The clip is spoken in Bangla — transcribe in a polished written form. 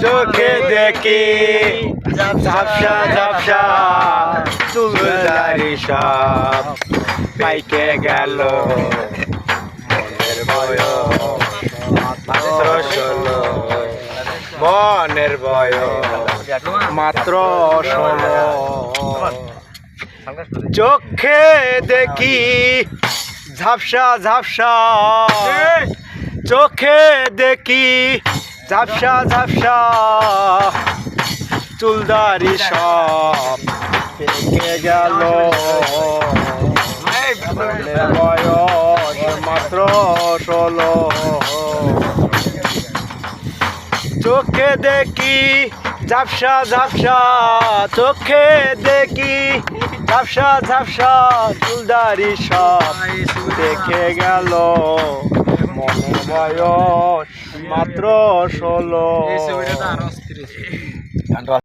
চোখে দেখি ঝাপসা ঝাপসা চুলদারি সব পাইকে গেল মনের বয়স মাত্র 16 মনের বয়স মাত্র 16 চোখে দেখি ঝাপসা ঝাপসা চোখে দেখি ঝাপসা ঝাপসা চুলদারি সব পেকে গেল বয়স মাত্র 16 চোখে দেখি ঝাপসা ঝাপসা চোখে দেখি ঝাপসা ঝাপসা চুলদারি সব দেখে গেল মনের বয়স মাত্র 16।